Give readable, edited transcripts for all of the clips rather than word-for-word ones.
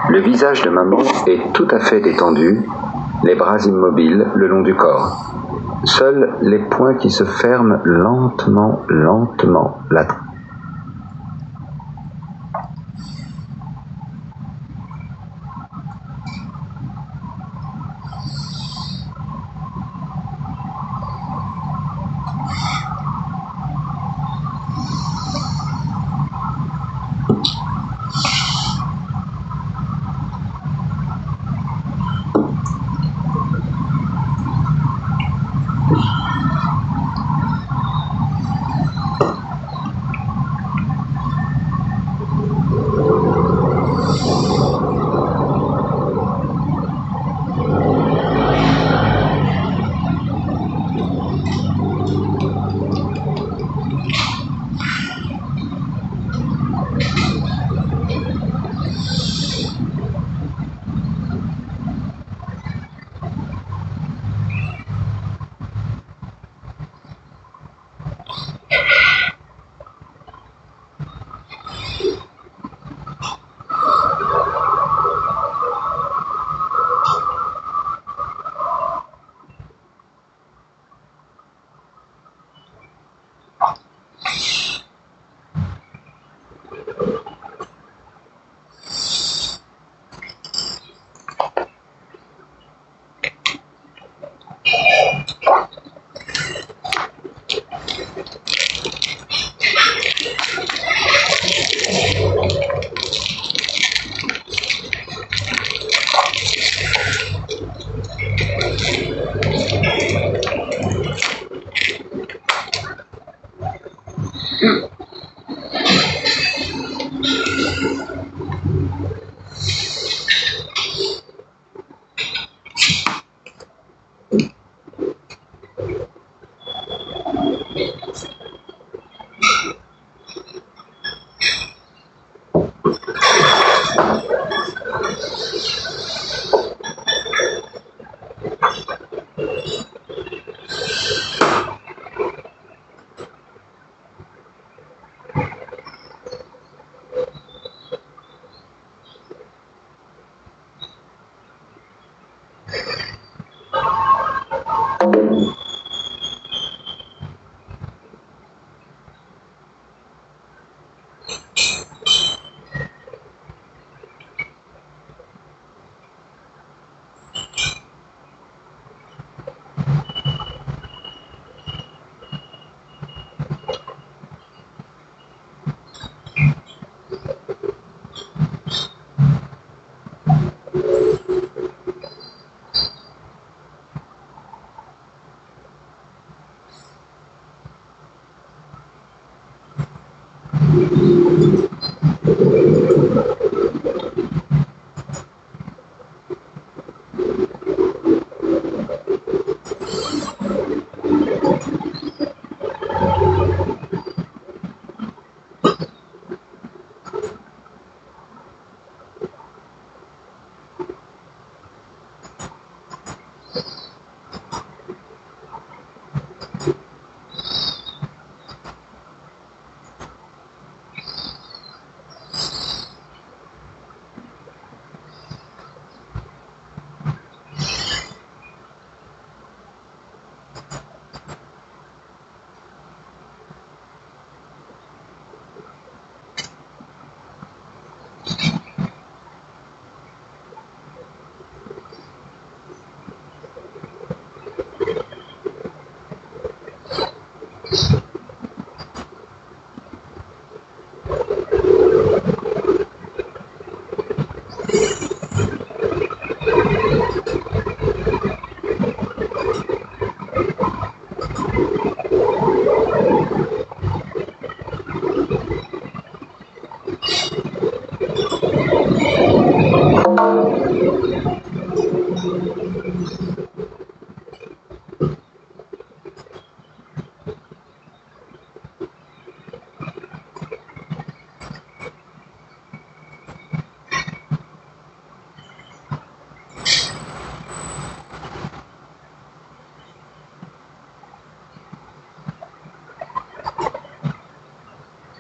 Le visage de maman est tout à fait détendu, les bras immobiles le long du corps. Seuls les poings qui se ferment lentement l'attrapent.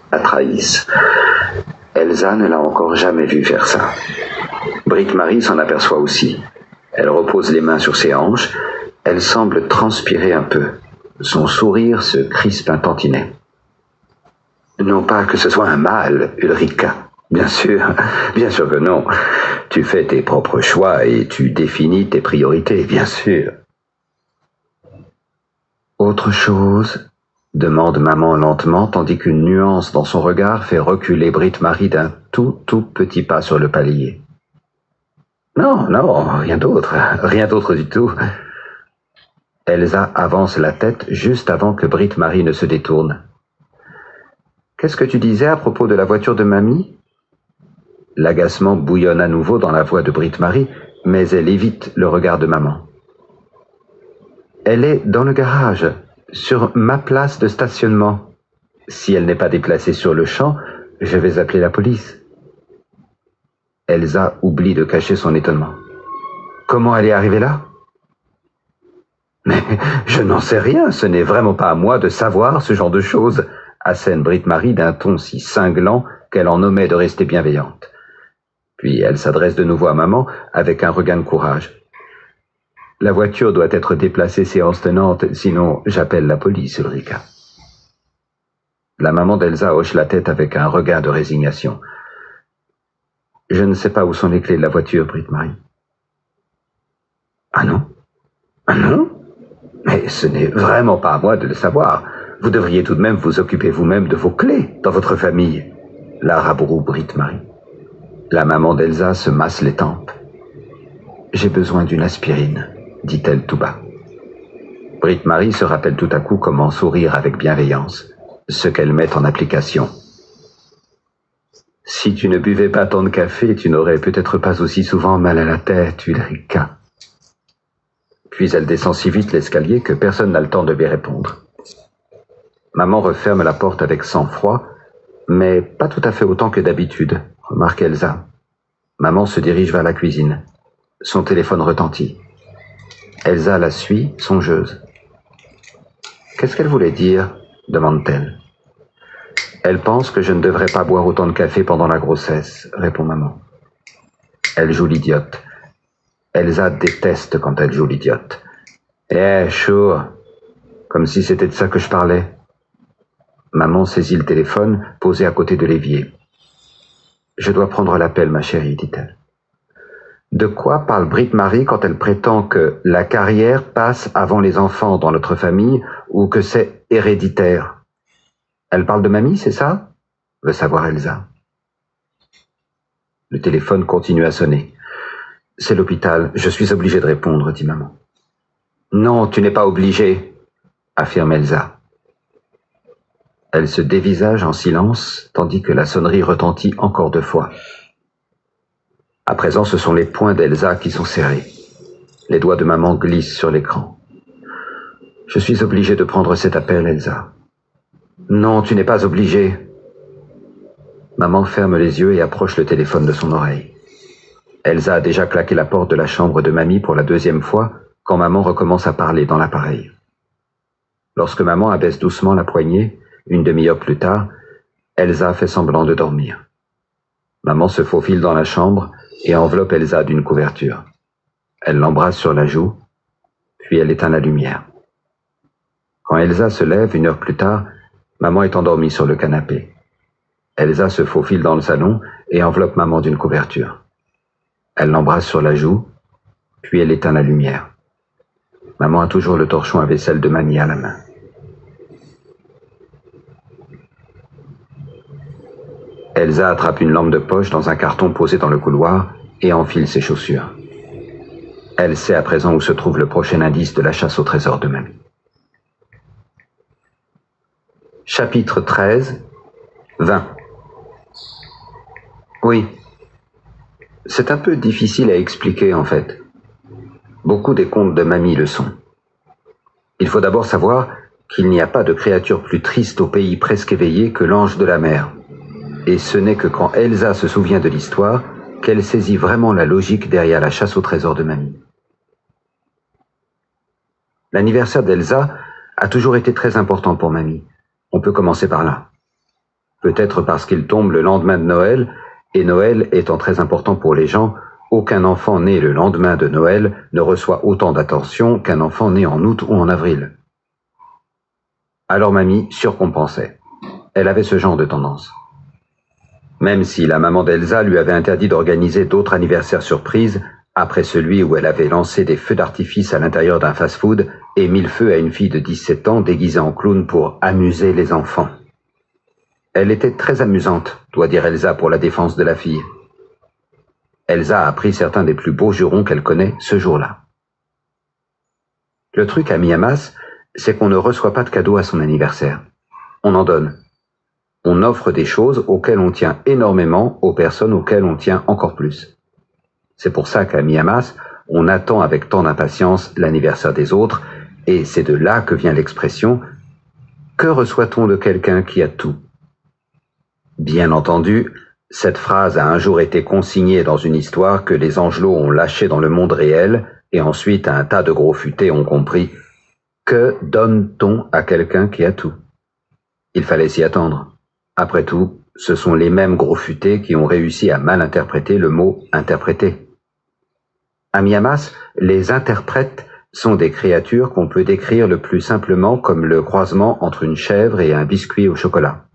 La trahisse. Elsa ne l'a encore jamais vu faire ça. Brit Marie s'en aperçoit aussi. Elle repose les mains sur ses hanches. Elle semble transpirer un peu. Son sourire se crispe un tantinet. Non pas que ce soit un mal, Ulrika. Bien sûr que non. Tu fais tes propres choix et tu définis tes priorités, bien sûr. Autre chose, demande maman lentement, tandis qu'une nuance dans son regard fait reculer Brit Marie d'un tout petit pas sur le palier. Non, rien d'autre du tout. Elsa avance la tête juste avant que Brit Marie ne se détourne. Qu'est-ce que tu disais à propos de la voiture de mamie? L'agacement bouillonne à nouveau dans la voix de Brit Marie, mais elle évite le regard de maman. Elle est dans le garage, sur ma place de stationnement. Si elle n'est pas déplacée sur le champ, je vais appeler la police. Elsa oublie de cacher son étonnement. Comment elle est arrivée là? Mais je n'en sais rien, ce n'est vraiment pas à moi de savoir ce genre de choses, assène Brit Marie d'un ton si cinglant qu'elle en omet de rester bienveillante. Puis elle s'adresse de nouveau à maman avec un regain de courage. La voiture doit être déplacée séance tenante, sinon j'appelle la police, Ulrika. La maman d'Elsa hoche la tête avec un regain de résignation. Je ne sais pas où sont les clés de la voiture, Brit Marie. Ah non? Mais ce n'est vraiment pas à moi de le savoir. Vous devriez tout de même vous occuper vous-même de vos clés dans votre famille. La rabroue Brit Marie. La maman d'Elsa se masse les tempes. J'ai besoin d'une aspirine, dit-elle tout bas. Brit Marie se rappelle tout à coup comment sourire avec bienveillance, ce qu'elle met en application. Si tu ne buvais pas tant de café, tu n'aurais peut-être pas aussi souvent mal à la tête, Ulrika. Puis elle descend si vite l'escalier que personne n'a le temps de lui répondre. Maman referme la porte avec sang-froid, mais pas tout à fait autant que d'habitude, remarque Elsa. Maman se dirige vers la cuisine. Son téléphone retentit. Elsa la suit, songeuse. Qu'est-ce qu'elle voulait dire? Demande-t-elle. Elle pense que je ne devrais pas boire autant de café pendant la grossesse, répond maman. Elle joue l'idiote. Elsa déteste quand elle joue l'idiote. Chaud, comme si c'était de ça que je parlais. Maman saisit le téléphone, posé à côté de l'évier. Je dois prendre l'appel, ma chérie, dit-elle. De quoi parle Brit Marie quand elle prétend que la carrière passe avant les enfants dans notre famille ou que c'est héréditaire? Elle parle de mamie, c'est ça? Veut savoir Elsa. Le téléphone continue à sonner. C'est l'hôpital, je suis obligé de répondre, dit maman. Non, tu n'es pas obligé, affirme Elsa. Elle se dévisage en silence, tandis que la sonnerie retentit encore 2 fois. À présent, ce sont les poings d'Elsa qui sont serrés. Les doigts de maman glissent sur l'écran. Je suis obligé de prendre cet appel, Elsa. Non, tu n'es pas obligé. Maman ferme les yeux et approche le téléphone de son oreille. Elsa a déjà claqué la porte de la chambre de mamie pour la 2e fois quand maman recommence à parler dans l'appareil. Lorsque maman abaisse doucement la poignée, une demi-heure plus tard, Elsa fait semblant de dormir. Maman se faufile dans la chambre et enveloppe Elsa d'une couverture. Elle l'embrasse sur la joue, puis elle éteint la lumière. Quand Elsa se lève 1 heure plus tard, maman est endormie sur le canapé. Elsa se faufile dans le salon et enveloppe maman d'une couverture. Elle l'embrasse sur la joue, puis elle éteint la lumière. Maman a toujours le torchon à vaisselle de mamie à la main. Elsa attrape une lampe de poche dans un carton posé dans le couloir et enfile ses chaussures. Elle sait à présent où se trouve le prochain indice de la chasse au trésor de mamie. Chapitre 13, 20. Oui. C'est un peu difficile à expliquer en fait. Beaucoup des contes de mamie le sont. Il faut d'abord savoir qu'il n'y a pas de créature plus triste au pays presque éveillé que l'ange de la mer. Et ce n'est que quand Elsa se souvient de l'histoire qu'elle saisit vraiment la logique derrière la chasse au trésor de mamie. L'anniversaire d'Elsa a toujours été très important pour mamie. On peut commencer par là. Peut-être parce qu'il tombe le lendemain de Noël, et Noël étant très important pour les gens, aucun enfant né le lendemain de Noël ne reçoit autant d'attention qu'un enfant né en août ou en avril. Alors mamie surcompensait. Elle avait ce genre de tendance. Même si la maman d'Elsa lui avait interdit d'organiser d'autres anniversaires surprises, après celui où elle avait lancé des feux d'artifice à l'intérieur d'un fast-food et mis le feu à une fille de 17 ans déguisée en clown pour amuser les enfants. Elle était très amusante, doit dire Elsa pour la défense de la fille. Elsa a appris certains des plus beaux jurons qu'elle connaît ce jour-là. Le truc à Miamas, c'est qu'on ne reçoit pas de cadeaux à son anniversaire. On en donne. On offre des choses auxquelles on tient énormément aux personnes auxquelles on tient encore plus. C'est pour ça qu'à Miamas, on attend avec tant d'impatience l'anniversaire des autres, et c'est de là que vient l'expression « Que reçoit-on de quelqu'un qui a tout ?» Bien entendu, cette phrase a un jour été consignée dans une histoire que les angelots ont lâchée dans le monde réel, et ensuite un tas de gros futés ont compris « Que donne-t-on à quelqu'un qui a tout ?» Il fallait s'y attendre. Après tout, ce sont les mêmes gros futés qui ont réussi à mal interpréter le mot « interpréter ». À Miamas, les interprètes sont des créatures qu'on peut décrire le plus simplement comme le croisement entre une chèvre et un biscuit au chocolat.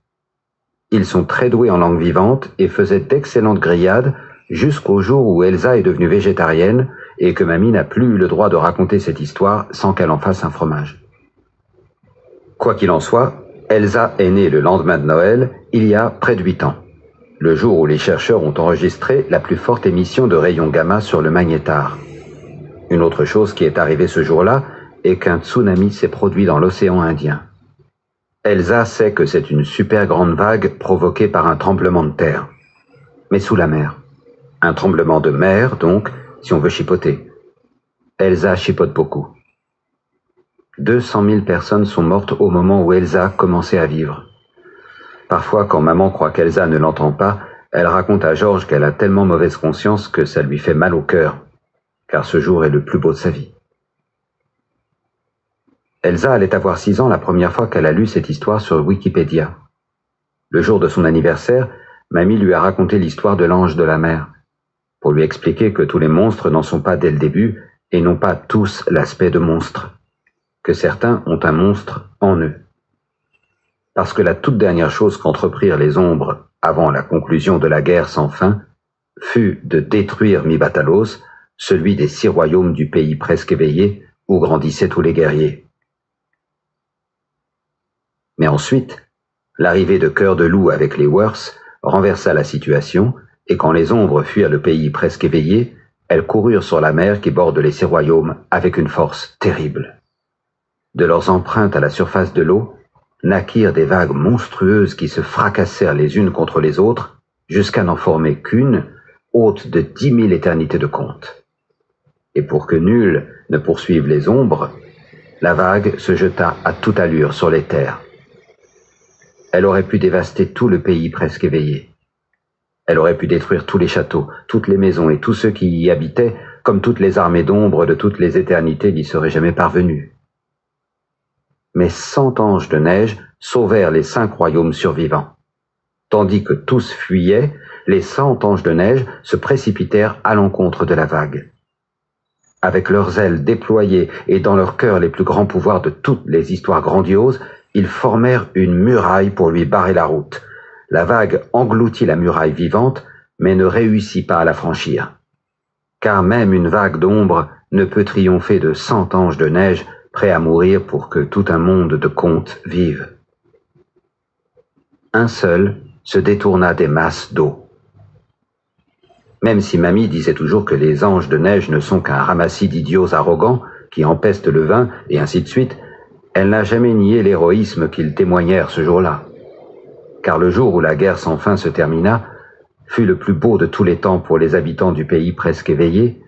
Ils sont très doués en langue vivante et faisaient d'excellentes grillades jusqu'au jour où Elsa est devenue végétarienne et que mamie n'a plus eu le droit de raconter cette histoire sans qu'elle en fasse un fromage. Quoi qu'il en soit, Elsa est née le lendemain de Noël, il y a près de 8 ans, le jour où les chercheurs ont enregistré la plus forte émission de rayons gamma sur le magnétar. Une autre chose qui est arrivée ce jour-là est qu'un tsunami s'est produit dans l'océan Indien. Elsa sait que c'est une super grande vague provoquée par un tremblement de terre, mais sous la mer. Un tremblement de mer, donc, si on veut chipoter. Elsa chipote beaucoup. 200 000 personnes sont mortes au moment où Elsa commençait à vivre. Parfois, quand maman croit qu'Elsa ne l'entend pas, elle raconte à Georges qu'elle a tellement mauvaise conscience que ça lui fait mal au cœur, car ce jour est le plus beau de sa vie. Elsa allait avoir 6 ans la première fois qu'elle a lu cette histoire sur Wikipédia. Le jour de son anniversaire, mamie lui a raconté l'histoire de l'ange de la mer, pour lui expliquer que tous les monstres n'en sont pas dès le début et n'ont pas tous l'aspect de monstres, que certains ont un monstre en eux. Parce que la toute dernière chose qu'entreprirent les ombres avant la conclusion de la guerre sans fin fut de détruire Mybatalos, celui des 6 royaumes du pays presque éveillé où grandissaient tous les guerriers. Mais ensuite, l'arrivée de Cœur de Loup avec les Worths renversa la situation, et quand les ombres fuirent le pays presque éveillé, elles coururent sur la mer qui borde les 6 royaumes avec une force terrible. De leurs empreintes à la surface de l'eau, naquirent des vagues monstrueuses qui se fracassèrent les unes contre les autres, jusqu'à n'en former qu'une, haute de 10 000 éternités de compte. Et pour que nul ne poursuive les ombres, la vague se jeta à toute allure sur les terres. Elle aurait pu dévaster tout le pays presque éveillé. Elle aurait pu détruire tous les châteaux, toutes les maisons et tous ceux qui y habitaient, comme toutes les armées d'ombre de toutes les éternités n'y seraient jamais parvenues. Mais 100 anges de neige sauvèrent les 5 royaumes survivants. Tandis que tous fuyaient, les 100 anges de neige se précipitèrent à l'encontre de la vague. Avec leurs ailes déployées et dans leur cœur les plus grands pouvoirs de toutes les histoires grandioses, ils formèrent une muraille pour lui barrer la route. La vague engloutit la muraille vivante, mais ne réussit pas à la franchir. Car même une vague d'ombre ne peut triompher de 100 anges de neige prêts à mourir pour que tout un monde de contes vive. Un seul se détourna des masses d'eau. Même si mamie disait toujours que les anges de neige ne sont qu'un ramassis d'idiots arrogants qui empestent le vin et ainsi de suite, elle n'a jamais nié l'héroïsme qu'ils témoignèrent ce jour-là. Car le jour où la guerre sans fin se termina fut le plus beau de tous les temps pour les habitants du pays presque éveillé,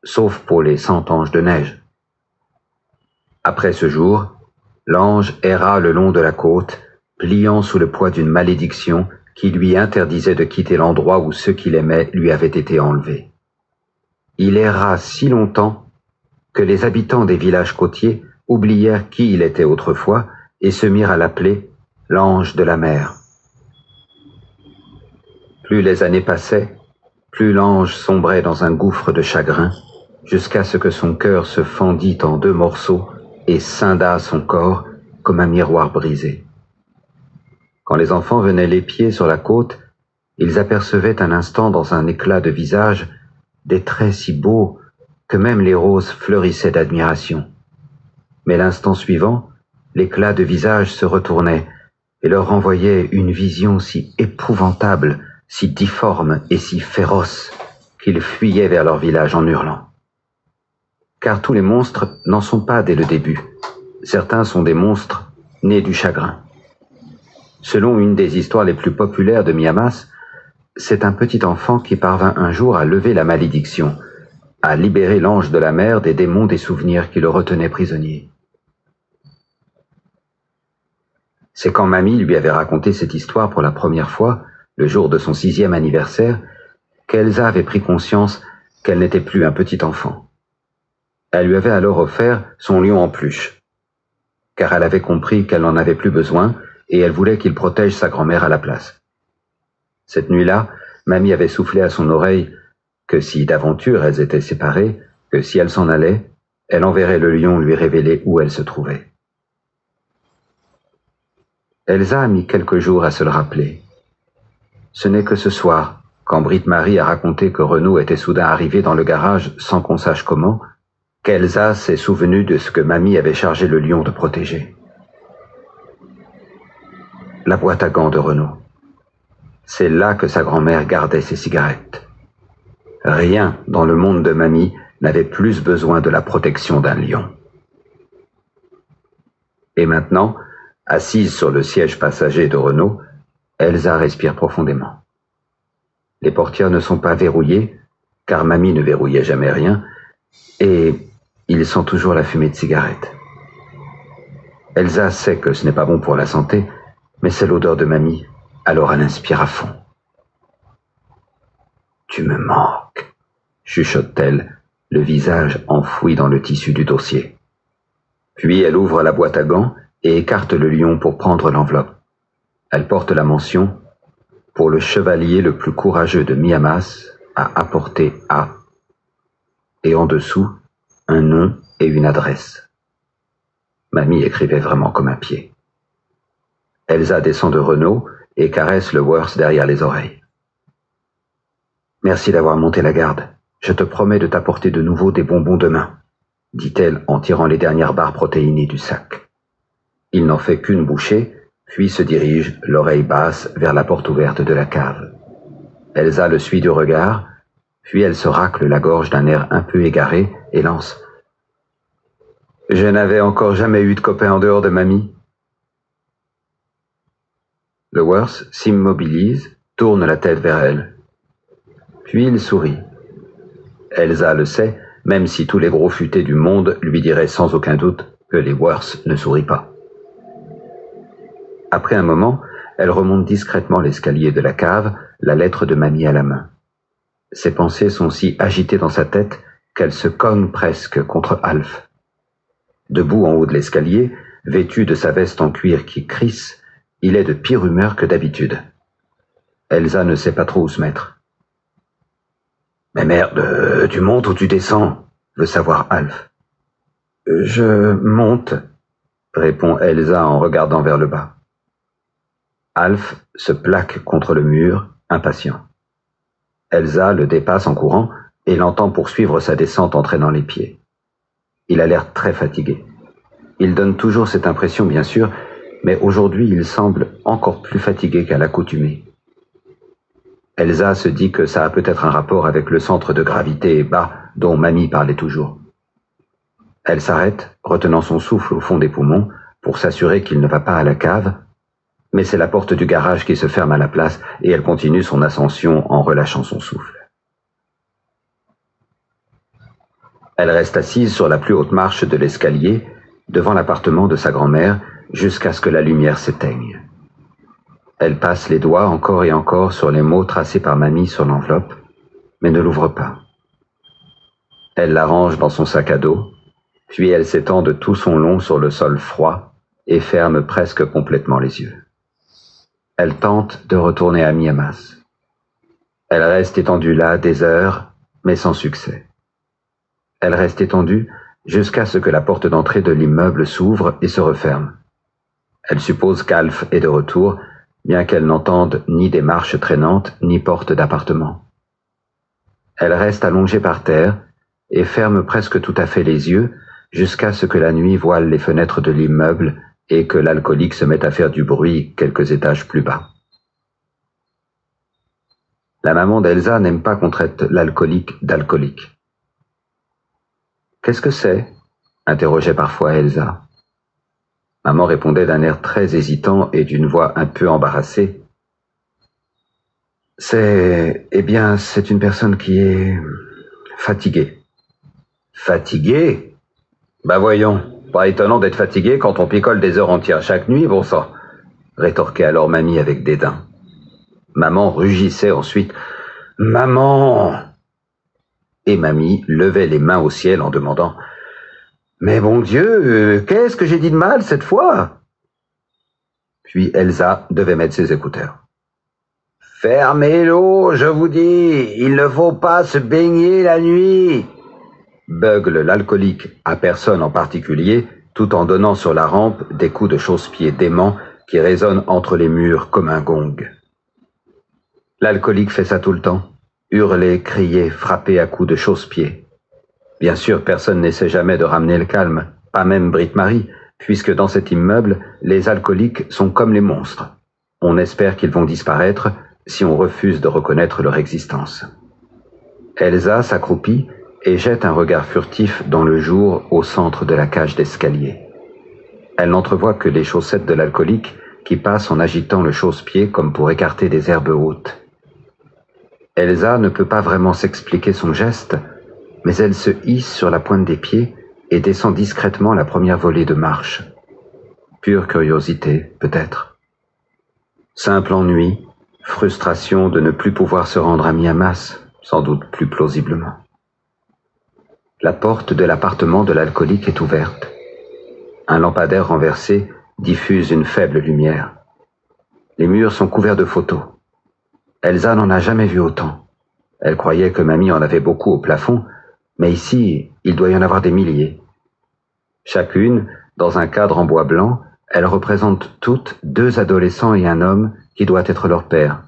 sauf pour les 100 anges de neige. Après ce jour, l'ange erra le long de la côte, pliant sous le poids d'une malédiction qui lui interdisait de quitter l'endroit où ceux qu'il aimait lui avaient été enlevés. Il erra si longtemps que les habitants des villages côtiers oublièrent qui il était autrefois et se mirent à l'appeler l'ange de la mer. Plus les années passaient, plus l'ange sombrait dans un gouffre de chagrin, jusqu'à ce que son cœur se fendît en 2 morceaux et scindât son corps comme un miroir brisé. Quand les enfants venaient l'épier sur la côte, ils apercevaient un instant dans un éclat de visage des traits si beaux que même les roses fleurissaient d'admiration. Mais l'instant suivant, l'éclat de visage se retournait et leur renvoyait une vision si épouvantable, si difforme et si féroce qu'ils fuyaient vers leur village en hurlant. Car tous les monstres n'en sont pas dès le début. Certains sont des monstres nés du chagrin. Selon une des histoires les plus populaires de Miyamas, c'est un petit enfant qui parvint un jour à lever la malédiction, à libérer l'ange de la mer des démons des souvenirs qui le retenaient prisonnier. C'est quand Mamie lui avait raconté cette histoire pour la première fois, le jour de son 6e anniversaire, qu'Elsa avait pris conscience qu'elle n'était plus un petit enfant. Elle lui avait alors offert son lion en peluche, car elle avait compris qu'elle n'en avait plus besoin et elle voulait qu'il protège sa grand-mère à la place. Cette nuit-là, Mamie avait soufflé à son oreille que si d'aventure elles étaient séparées, que si elle s'en allait, elle enverrait le lion lui révéler où elle se trouvait. Elsa a mis quelques jours à se le rappeler. Ce n'est que ce soir, quand Britt-Marie a raconté que Renaud était soudain arrivé dans le garage sans qu'on sache comment, qu'Elsa s'est souvenue de ce que Mamie avait chargé le lion de protéger. La boîte à gants de Renaud. C'est là que sa grand-mère gardait ses cigarettes. Rien dans le monde de Mamie n'avait plus besoin de la protection d'un lion. Et maintenant, assise sur le siège passager de Renaud, Elsa respire profondément. Les portières ne sont pas verrouillées, car Mamie ne verrouillait jamais rien, et il sent toujours la fumée de cigarette. Elsa sait que ce n'est pas bon pour la santé, mais c'est l'odeur de Mamie, alors elle inspire à fond. « Tu me manques », chuchote-t-elle, le visage enfoui dans le tissu du dossier. Puis elle ouvre la boîte à gants et écarte le lion pour prendre l'enveloppe. Elle porte la mention « Pour le chevalier le plus courageux de Miyamas à apporter à » et en dessous, un nom et une adresse. Mamie écrivait vraiment comme un pied. Elsa descend de Renaud et caresse le Worth derrière les oreilles. « Merci d'avoir monté la garde. Je te promets de t'apporter de nouveau des bonbons demain, » dit-elle en tirant les dernières barres protéinées du sac. Il n'en fait qu'une bouchée, puis se dirige, l'oreille basse, vers la porte ouverte de la cave. Elsa le suit du regard, puis elle se racle la gorge d'un air un peu égaré et lance « Je n'avais encore jamais eu de copain en dehors de Mamie. » Le Worth s'immobilise, tourne la tête vers elle. Puis il sourit. Elsa le sait, même si tous les gros futés du monde lui diraient sans aucun doute que les Worth ne sourient pas. Après un moment, elle remonte discrètement l'escalier de la cave, la lettre de Mamie à la main. Ses pensées sont si agitées dans sa tête qu'elle se cogne presque contre Alf. Debout en haut de l'escalier, vêtu de sa veste en cuir qui crisse, il est de pire humeur que d'habitude. Elsa ne sait pas trop où se mettre. « Mais merde, tu montes ou tu descends ?» veut savoir Alf. « Je monte », répond Elsa en regardant vers le bas. Alf se plaque contre le mur, impatient. Elsa le dépasse en courant et l'entend poursuivre sa descente en traînant les pieds. Il a l'air très fatigué. Il donne toujours cette impression, bien sûr, mais aujourd'hui il semble encore plus fatigué qu'à l'accoutumée. Elsa se dit que ça a peut-être un rapport avec le centre de gravité bas dont Mamie parlait toujours. Elle s'arrête, retenant son souffle au fond des poumons, pour s'assurer qu'il ne va pas à la cave, mais c'est la porte du garage qui se ferme à la place et elle continue son ascension en relâchant son souffle. Elle reste assise sur la plus haute marche de l'escalier, devant l'appartement de sa grand-mère, jusqu'à ce que la lumière s'éteigne. Elle passe les doigts encore et encore sur les mots tracés par Mamie sur l'enveloppe, mais ne l'ouvre pas. Elle la range dans son sac à dos, puis elle s'étend de tout son long sur le sol froid et ferme presque complètement les yeux. Elle tente de retourner à Miyamas. Elle reste étendue là des heures, mais sans succès. Elle reste étendue jusqu'à ce que la porte d'entrée de l'immeuble s'ouvre et se referme. Elle suppose qu'Alf est de retour, bien qu'elle n'entende ni des marches traînantes, ni porte d'appartement. Elle reste allongée par terre et ferme presque tout à fait les yeux jusqu'à ce que la nuit voile les fenêtres de l'immeuble et que l'alcoolique se mette à faire du bruit quelques étages plus bas. La maman d'Elsa n'aime pas qu'on traite l'alcoolique d'alcoolique. « Qu'est-ce que c'est » interrogeait parfois Elsa. Maman répondait d'un air très hésitant et d'une voix un peu embarrassée. « C'est une personne qui est fatiguée. » « Fatiguée ? Bah voyons, pas étonnant d'être fatigué quand on picole des heures entières chaque nuit, bon sang, rétorquait alors mamie avec dédain. Maman rugissait ensuite. « Maman !» Et mamie levait les mains au ciel en demandant « Mais bon Dieu, qu'est-ce que j'ai dit de mal cette fois ?» Puis Elsa devait mettre ses écouteurs. « Fermez-l'eau, je vous dis, il ne faut pas se baigner la nuit !» Bugle l'alcoolique à personne en particulier, tout en donnant sur la rampe des coups de chausse-pied déments qui résonnent entre les murs comme un gong. L'alcoolique fait ça tout le temps, hurler, crier, frapper à coups de chausse-pied. Bien sûr, personne n'essaie jamais de ramener le calme, pas même Britt-Marie, puisque dans cet immeuble, les alcooliques sont comme les monstres. On espère qu'ils vont disparaître si on refuse de reconnaître leur existence. Elsa s'accroupit et jette un regard furtif dans le jour au centre de la cage d'escalier. Elle n'entrevoit que les chaussettes de l'alcoolique qui passe en agitant le chausse-pied comme pour écarter des herbes hautes. Elsa ne peut pas vraiment s'expliquer son geste, mais elle se hisse sur la pointe des pieds et descend discrètement la première volée de marche. Pure curiosité, peut-être. Simple ennui, frustration de ne plus pouvoir se rendre à Miamas, sans doute plus plausiblement. La porte de l'appartement de l'alcoolique est ouverte. Un lampadaire renversé diffuse une faible lumière. Les murs sont couverts de photos. Elsa n'en a jamais vu autant. Elle croyait que mamie en avait beaucoup au plafond, mais ici, il doit y en avoir des milliers. Chacune, dans un cadre en bois blanc, elles représentent toutes 2 adolescents et un homme qui doit être leur père.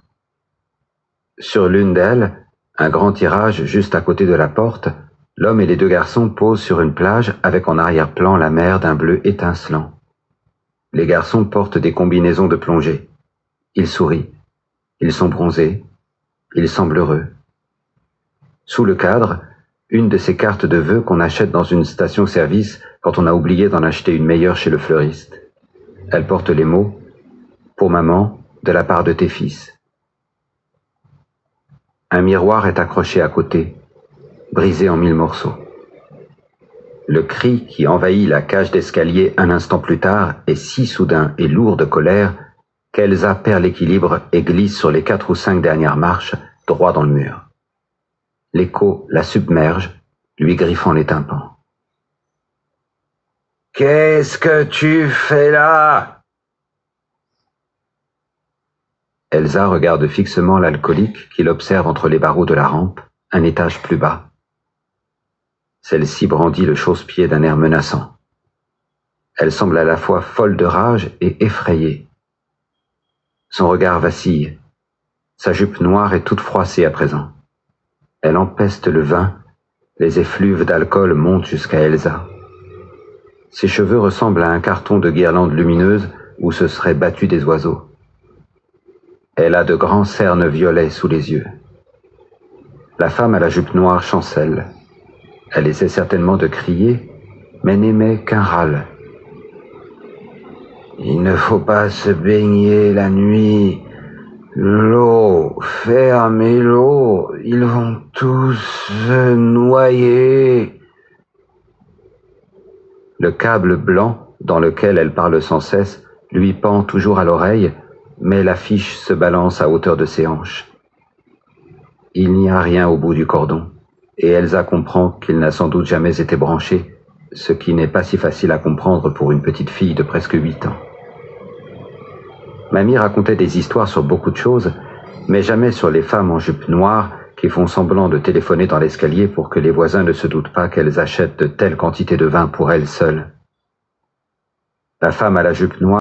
Sur l'une d'elles, un grand tirage juste à côté de la porte, l'homme et les 2 garçons posent sur une plage avec en arrière-plan la mer d'un bleu étincelant. Les garçons portent des combinaisons de plongée. Ils sourient. Ils sont bronzés. Ils semblent heureux. Sous le cadre, une de ces cartes de vœux qu'on achète dans une station-service quand on a oublié d'en acheter une meilleure chez le fleuriste. Elle porte les mots « Pour maman, de la part de tes fils ». Un miroir est accroché à côté, brisé en 1000 morceaux. Le cri qui envahit la cage d'escalier un instant plus tard est si soudain et lourd de colère qu'Elsa perd l'équilibre et glisse sur les 4 ou 5 dernières marches, droit dans le mur. L'écho la submerge, lui griffant les tympans. « Qu'est-ce que tu fais là ?» Elsa regarde fixement l'alcoolique qui l'observe entre les barreaux de la rampe, un étage plus bas. Celle-ci brandit le chausse-pied d'un air menaçant. Elle semble à la fois folle de rage et effrayée. Son regard vacille. Sa jupe noire est toute froissée à présent. Elle empeste le vin, les effluves d'alcool montent jusqu'à Elsa. Ses cheveux ressemblent à un carton de guirlande lumineuse où se seraient battus des oiseaux. Elle a de grands cernes violets sous les yeux. La femme à la jupe noire chancelle. Elle essaie certainement de crier, mais n'émet qu'un râle. « Il ne faut pas se baigner la nuit. L'eau, fermez l'eau, ils vont tous se noyer. » Le câble blanc, dans lequel elle parle sans cesse, lui pend toujours à l'oreille, mais l'affiche se balance à hauteur de ses hanches. Il n'y a rien au bout du cordon, et Elsa comprend qu'il n'a sans doute jamais été branché, ce qui n'est pas si facile à comprendre pour une petite fille de presque 8 ans. Mamie racontait des histoires sur beaucoup de choses, mais jamais sur les femmes en jupe noire qui font semblant de téléphoner dans l'escalier pour que les voisins ne se doutent pas qu'elles achètent de telles quantités de vin pour elles seules. La femme à la jupe noire